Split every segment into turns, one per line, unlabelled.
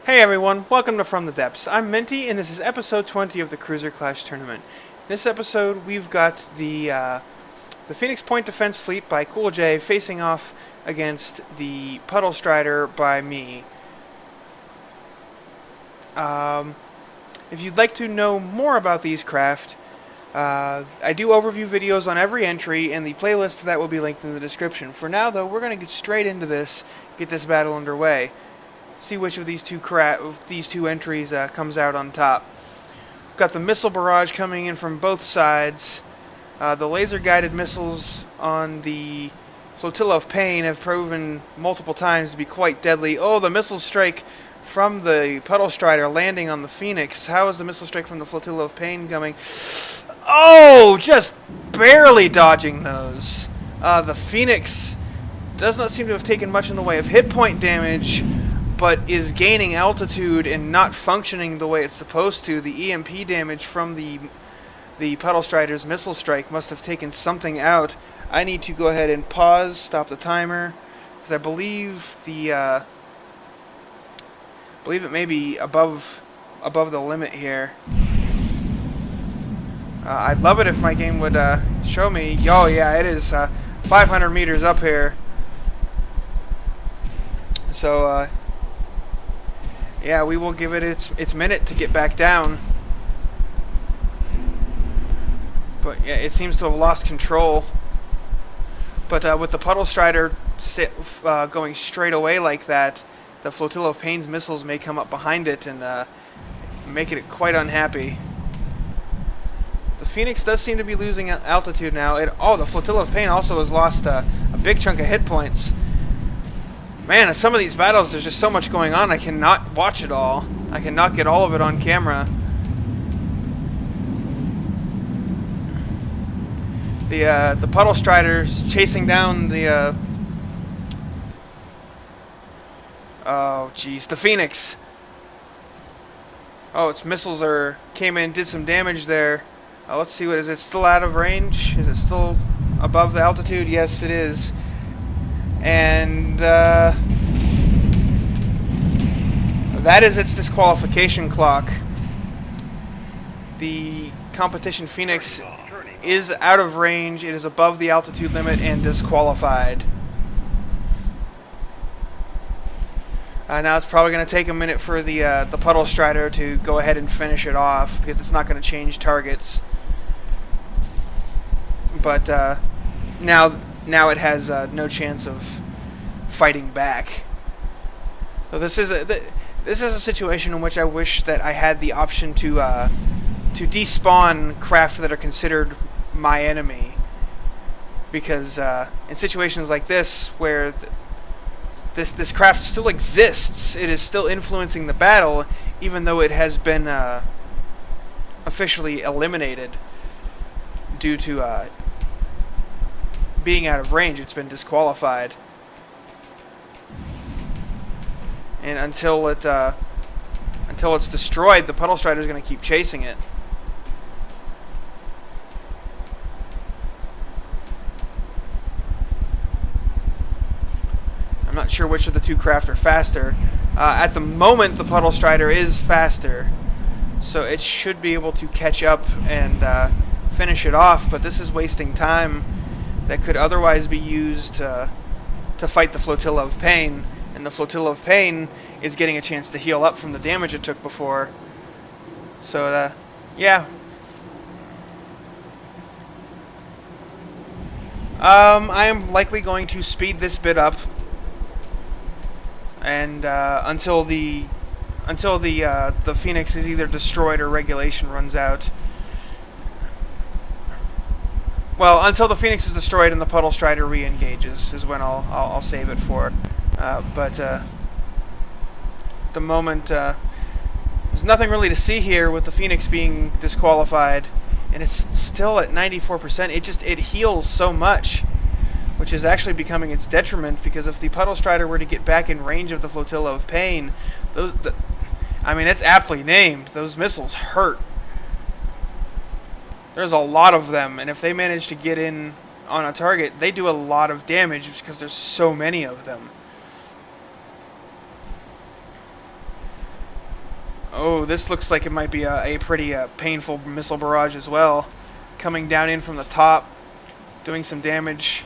Hey everyone, welcome to From the Depths. I'm Minty, and this is episode 20 of the Cruiser Clash Tournament. In this episode, we've got the Phoenix Point Defense Fleet by Cool J facing off against the Puddle Strider by me. If you'd like to know more about these craft, I do overview videos on every entry, and the playlist to that will be linked in the description. For now, though, we're going to get straight into this, get this battle underway. See which of these two entries comes out on top. We've got the missile barrage coming in from both sides. The laser-guided missiles on the Flotilla of Pain have proven multiple times to be quite deadly. Oh, the missile strike from the Puddle Strider landing on the Phoenix. How is the missile strike from the Flotilla of Pain coming? Oh, just barely dodging those. The Phoenix does not seem to have taken much in the way of hit point damage, but is gaining altitude and not functioning the way it's supposed to. The EMP damage from the Puddle Strider's missile strike must have taken something out. I need to go ahead and pause, stop the timer, because I believe it may be above the limit here. I'd love it if my game would show me. Oh yeah, it is 500 meters up here. So yeah, we will give it its minute to get back down. But yeah, it seems to have lost control. But with the Puddle Strider going straight away like that, the Flotilla of Pain's missiles may come up behind it and make it quite unhappy. The Phoenix does seem to be losing altitude now. The Flotilla of Pain also has lost a big chunk of hit points. Man, in some of these battles, there's just so much going on, I cannot watch it all. I cannot get all of it on camera. The Puddle Strider's chasing down the... oh, jeez. The Phoenix. Oh, its missiles came in, did some damage there. Let's see, is it still out of range? Is it still above the altitude? Yes, it is. And that is its disqualification clock. The competition Phoenix is out of range. It is above the altitude limit and disqualified. Now it's probably going to take a minute for the Puddle Strider to go ahead and finish it off, because it's not going to change targets. But now it has no chance of fighting back. So this is a situation in which I wish that I had the option to despawn craft that are considered my enemy, because in situations like this where this craft still exists, it is still influencing the battle, even though it has been officially eliminated due to being out of range. It's been disqualified, and until it's destroyed, the Puddle Strider is going to keep chasing it. I'm not sure which of the two craft are faster. At the moment, the Puddle Strider is faster, so it should be able to catch up and finish it off, but this is wasting time that could otherwise be used to fight the Flotilla of Pain, and the Flotilla of Pain is getting a chance to heal up from the damage it took before. So, yeah. I am likely going to speed this bit up, and until the Phoenix is either destroyed or regulation runs out. Well, until the Phoenix is destroyed and the Puddle Strider re-engages is when I'll save it for. But at the moment, there's nothing really to see here with the Phoenix being disqualified, and it's still at 94%. It heals so much, which is actually becoming its detriment, because if the Puddle Strider were to get back in range of the Flotilla of Pain, it's aptly named. Those missiles hurt. There's a lot of them, and if they manage to get in on a target, they do a lot of damage because there's so many of them. Oh, this looks like it might be a pretty painful missile barrage as well. Coming down in from the top, doing some damage.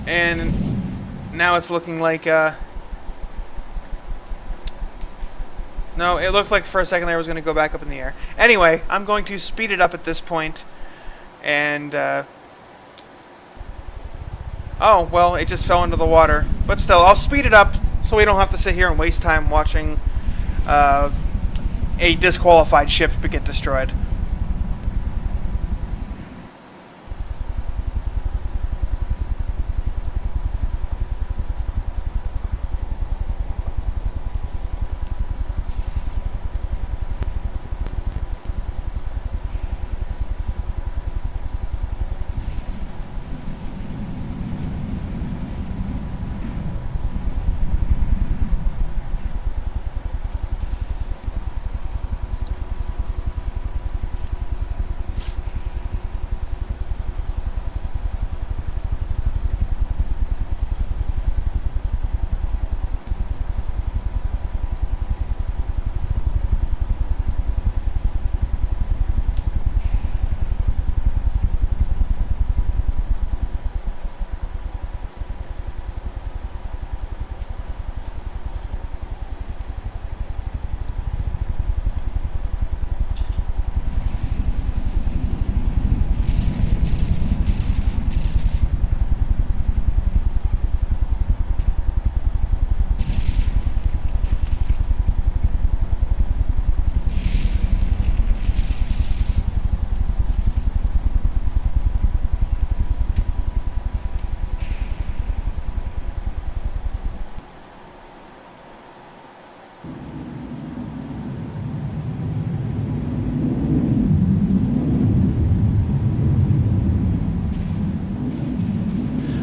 And now it's looking like... no, it looked like for a second there it was going to go back up in the air. Anyway, I'm going to speed it up at this point. And... oh, well, it just fell into the water. But still, I'll speed it up so we don't have to sit here and waste time watching a disqualified ship get destroyed.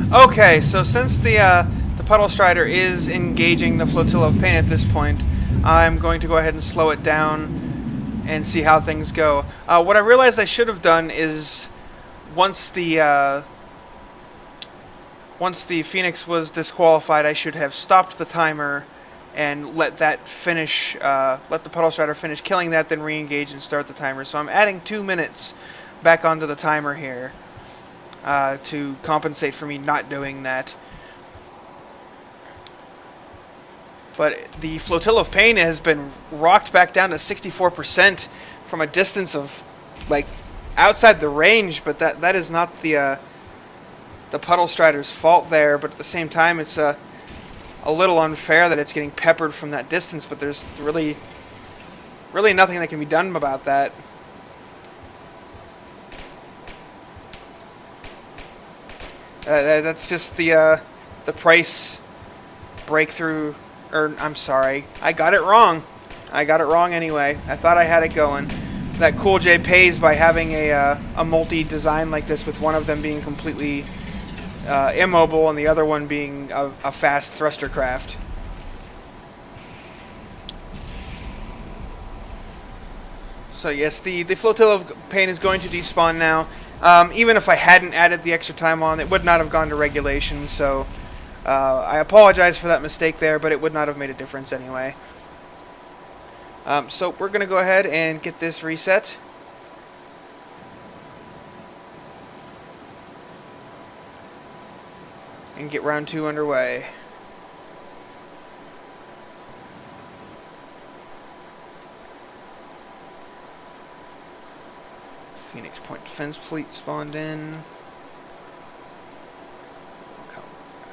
Okay, so since the Puddle Strider is engaging the Flotilla of Pain at this point, I'm going to go ahead and slow it down and see how things go. What I realized I should have done is once the Phoenix was disqualified, I should have stopped the timer and let that finish, let the Puddle Strider finish killing that, then re-engage and start the timer. So I'm adding 2 minutes back onto the timer here. To compensate for me not doing that. But the Flotilla of Pain has been rocked back down to 64% from a distance of, like, outside the range, but that is not the Puddle Strider's fault there, but at the same time it's a little unfair that it's getting peppered from that distance, but there's really nothing that can be done about that. That's just the price breakthrough, or I'm sorry, I got it wrong. I got it wrong anyway. I thought I had it going. That Cool J pays by having a multi-design like this, with one of them being completely immobile and the other one being a fast thruster craft. So yes, the Flotilla of Pain is going to despawn now. Even if I hadn't added the extra time on, it would not have gone to regulation, so I apologize for that mistake there, but it would not have made a difference anyway. So we're going to go ahead and get this reset. And get round 2 underway. Phoenix Point Defense Fleet spawned in. Come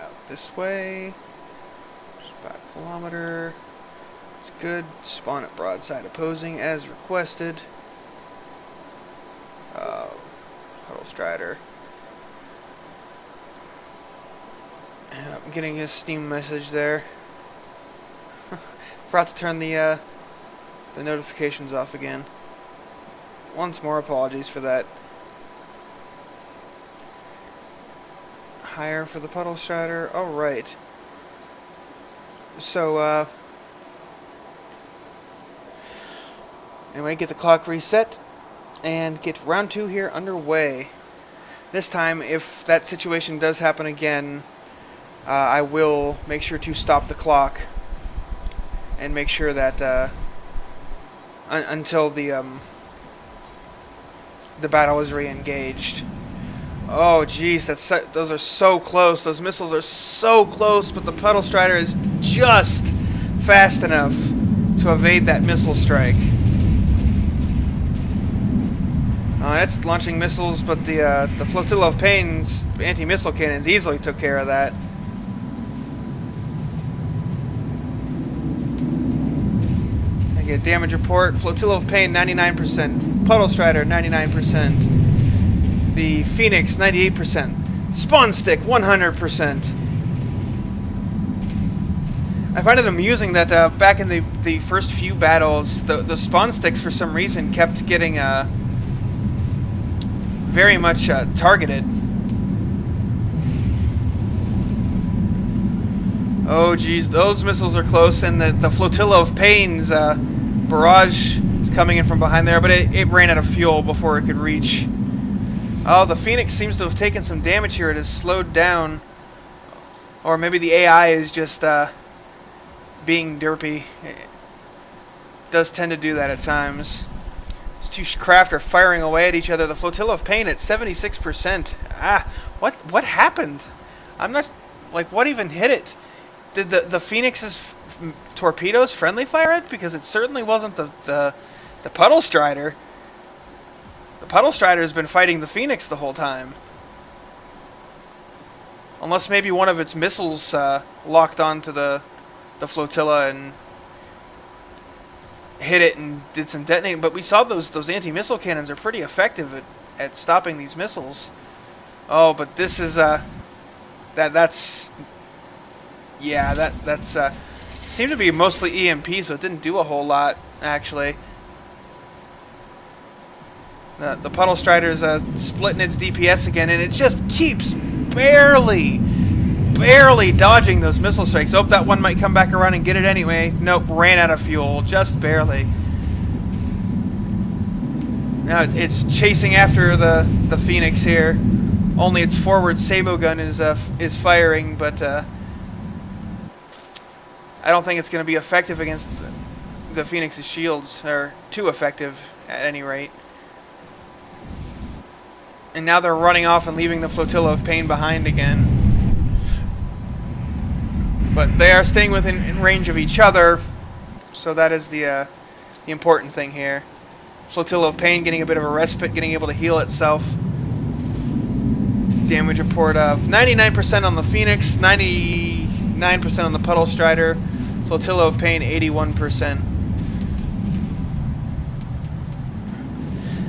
out this way. Just about a kilometer. It's good. Spawn at broadside opposing as requested. Puddle Strider. I'm getting his Steam message there. Forgot to turn the notifications off again. Once more, apologies for that. Higher for the Puddle Strider. Alright. So, anyway, get the clock reset and get round 2 here underway. This time, if that situation does happen again, I will make sure to stop the clock and make sure that until the battle is re-engaged. Oh, geez, those are so close. Those missiles are so close, but the Puddle Strider is just fast enough to evade that missile strike. It's launching missiles, but the Flotilla of Pain's anti-missile cannons easily took care of that. I get a damage report. Flotilla of Pain, 99%. Puddle Strider, 99%. The Phoenix, 98%. Spawn Stick, 100%. I find it amusing that back in the first few battles, the Spawn Sticks, for some reason, kept getting very much targeted. Oh, geez, those missiles are close, and the Flotilla of Pain's barrage is coming in from behind there, but it ran out of fuel before it could reach. Oh, the Phoenix seems to have taken some damage here. It has slowed down. Or maybe the AI is just being derpy. It does tend to do that at times. These two craft are firing away at each other. The Flotilla of Pain at 76%. What happened? I'm not... Like, what even hit it? Did the Phoenix's torpedoes friendly fire it? Because it certainly wasn't the Puddle Strider. The Puddle Strider has been fighting the Phoenix the whole time. Unless maybe one of its missiles locked onto the flotilla and hit it and did some detonating. But we saw those anti-missile cannons are pretty effective at stopping these missiles. Oh, but this is that's seemed to be mostly EMP, so it didn't do a whole lot actually. The Puddle Strider's splitting its DPS again, and it just keeps barely dodging those missile strikes. Oh, that one might come back around and get it anyway. Nope, ran out of fuel, just barely. Now it's chasing after the Phoenix here. Only its forward Sabo gun is firing, but I don't think it's going to be effective against the Phoenix's shields, or too effective at any rate. And now they're running off and leaving the Flotilla of Pain behind again. But they are staying within range of each other, so that is the important thing here. Flotilla of Pain getting a bit of a respite, getting able to heal itself. Damage report of 99% on the Phoenix, 99% on the Puddle Strider. Flotilla of Pain, 81%.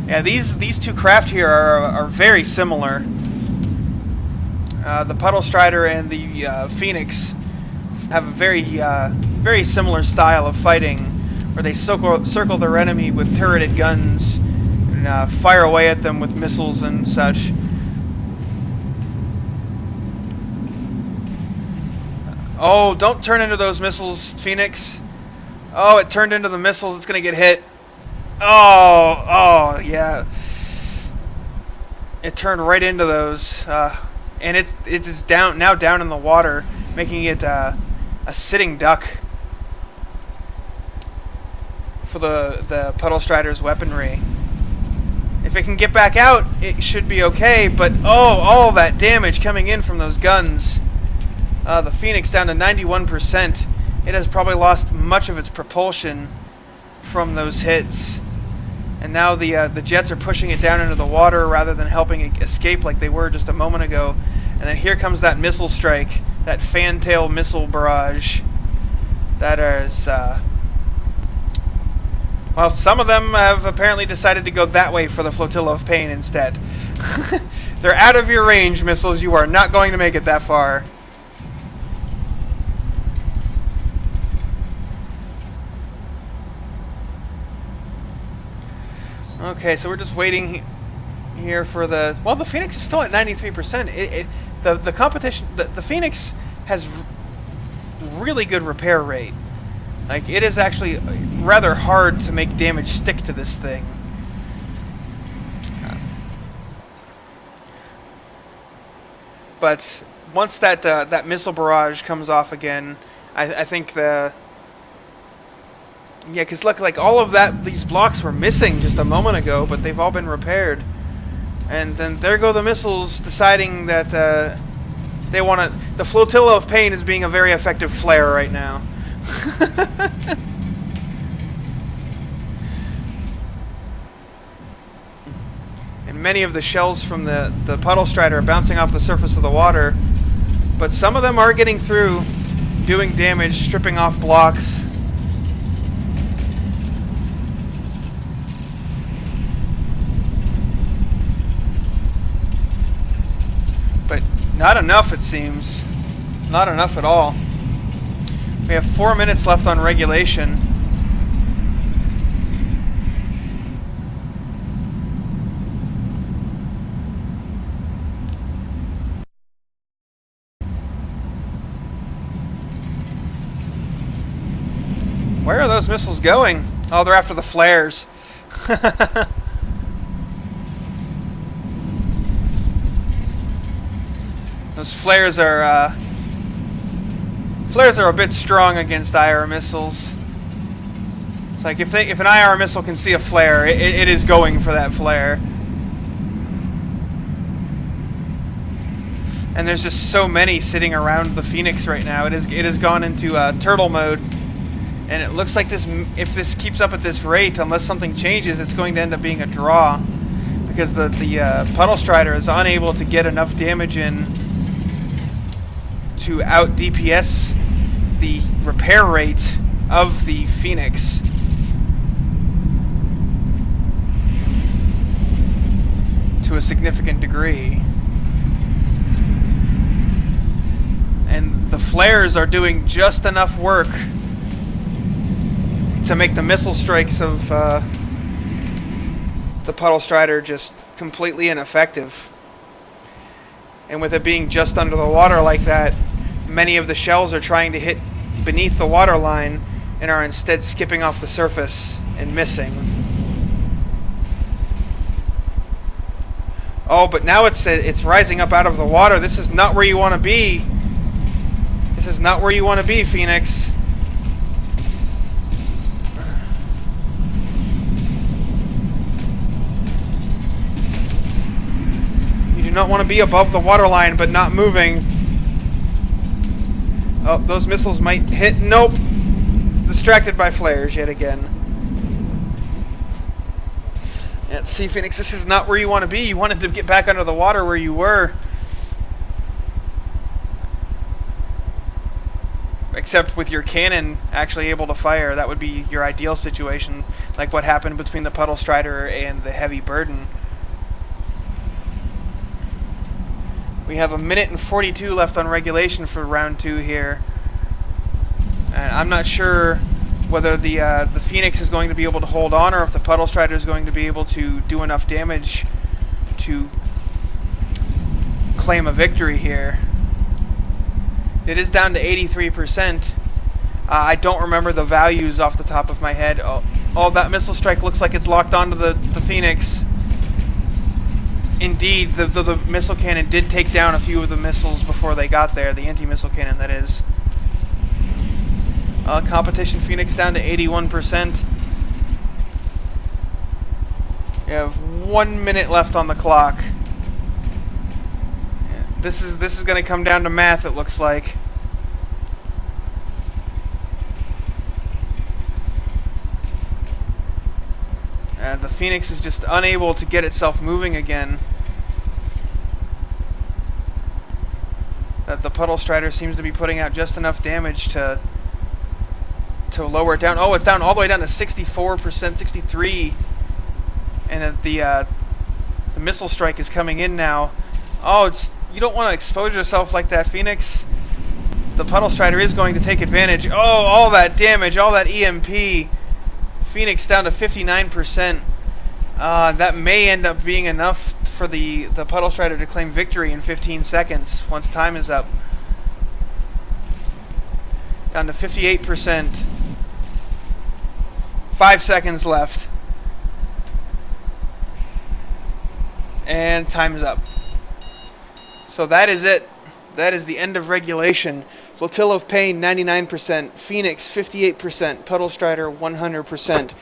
Yeah, these two craft here are very similar. The Puddle Strider and the Phoenix have a very similar style of fighting, where they circle their enemy with turreted guns and fire away at them with missiles and such. Oh, don't turn into those missiles, Phoenix. Oh, it turned into the missiles. It's going to get hit. Oh, yeah. It turned right into those. And it is now down in the water, making it a sitting duck for the Puddle Strider's weaponry. If it can get back out, it should be okay, but all that damage coming in from those guns. The Phoenix down to 91%. It has probably lost much of its propulsion from those hits. And now the jets are pushing it down into the water rather than helping it escape like they were just a moment ago. And then here comes that missile strike, that fantail missile barrage. That is, well, some of them have apparently decided to go that way for the Flotilla of Pain instead. They're out of your range, missiles. You are not going to make it that far. Okay, so we're just waiting here for the... Well, the Phoenix is still at 93%. The competition... The Phoenix has really good repair rate. Like, it is actually rather hard to make damage stick to this thing. But once that missile barrage comes off again, I think the Yeah, because look, like all of these blocks were missing just a moment ago, but they've all been repaired. And then there go the missiles deciding that they want to... The Flotilla of Pain is being a very effective flare right now. And many of the shells from the Puddle Strider are bouncing off the surface of the water. But some of them are getting through, doing damage, stripping off blocks. But not enough, it seems. Not enough at all. We have 4 minutes left on regulation. Where are those missiles going? Oh, they're after the flares. Those flares are a bit strong against IR missiles. It's like if an IR missile can see a flare, it is going for that flare. And there's just so many sitting around the Phoenix right now. It has gone into turtle mode, and it looks like if this keeps up at this rate, unless something changes, it's going to end up being a draw, because the Puddle Strider is unable to get enough damage in to out DPS the repair rate of the Phoenix. To a significant degree. And the flares are doing just enough work to make the missile strikes of the Puddle Strider just completely ineffective. And with it being just under the water like that, many of the shells are trying to hit beneath the water line and are instead skipping off the surface and missing. Oh, but now it's rising up out of the water. This is not where you want to be. This is not where you want to be, Phoenix. You do not want to be above the water line, but not moving. Oh, those missiles might hit. Nope. Distracted by flares yet again. Yeah, see, Phoenix, this is not where you want to be. You wanted to get back under the water where you were. Except with your cannon actually able to fire. That would be your ideal situation, like what happened between the Puddle Strider and the Heavy Burden. We have 1 minute and 42 left on regulation for round 2 here. And I'm not sure whether the Phoenix is going to be able to hold on, or if the Puddle Strider is going to be able to do enough damage to claim a victory here. It is down to 83%. I don't remember the values off the top of my head. Oh, that missile strike looks like it's locked onto the Phoenix. Indeed, the missile cannon did take down a few of the missiles before they got there. The anti-missile cannon, that is. Competition Phoenix down to 81%. You have 1 minute left on the clock. Yeah, this is going to come down to math, it looks like. The Phoenix is just unable to get itself moving again. That the Puddle Strider seems to be putting out just enough damage to lower it down. Oh, it's down all the way down to 64%, 63%. And that the missile strike is coming in now. Oh, you don't want to expose yourself like that, Phoenix. The Puddle Strider is going to take advantage. Oh, all that damage, all that EMP. Phoenix down to 59%. That may end up being enough for the Puddle Strider to claim victory in 15 seconds once time is up. Down to 58%. 5 seconds left. And time is up. So that is it. That is the end of regulation. Flotilla of Pain 99%, Phoenix 58%, Puddle Strider 100%.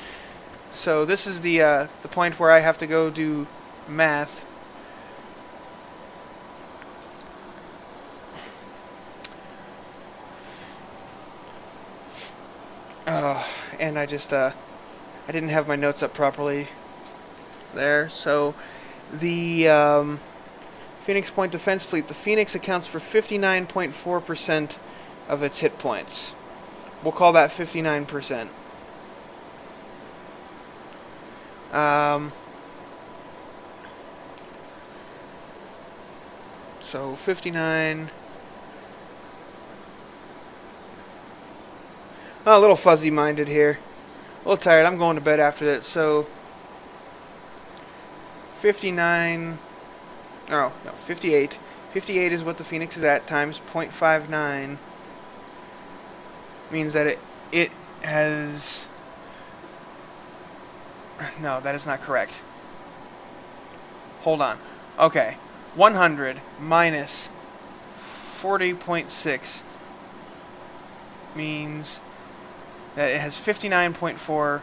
So this is the point where I have to go do math. And I just I didn't have my notes up properly there. So the Phoenix Point Defense Fleet, the Phoenix accounts for 59.4% of its hit points. We'll call that 59%. So 59. Oh, a little fuzzy-minded here. A little tired. I'm going to bed after that. So 59. Oh, no, 58. 58 is what the Phoenix is at, times 0.59 means that it has... No, that is not correct. Hold on. Okay. 100 minus 40.6 means that it has 59.4%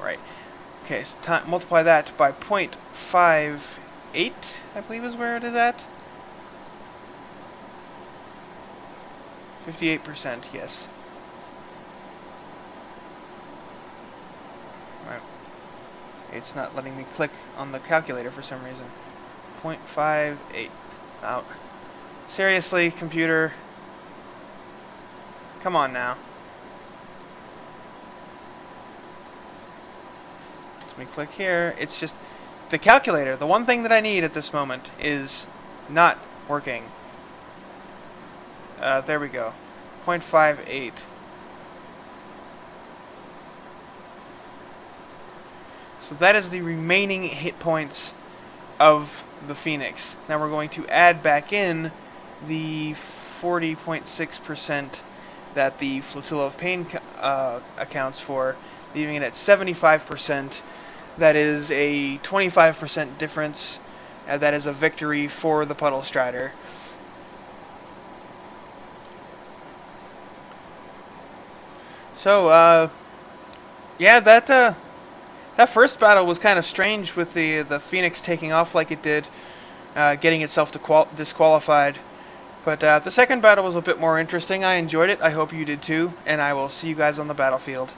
right. Okay, so multiply that by 0.58, I believe is where it is at. 58%, yes. Right. It's not letting me click on the calculator for some reason. 0.58. Out. Seriously, computer. Come on now. Let me click here. It's just the calculator. The one thing that I need at this moment is not working. There we go. 0.58. So that is the remaining hit points of the Phoenix. Now we're going to add back in the 40.6% that the Flotilla of Pain accounts for, leaving it at 75%. That is a 25% difference. That is a victory for the Puddle Strider. So, yeah, that first battle was kind of strange with the Phoenix taking off like it did, getting itself disqualified. But the second battle was a bit more interesting. I enjoyed it. I hope you did too. And I will see you guys on the battlefield.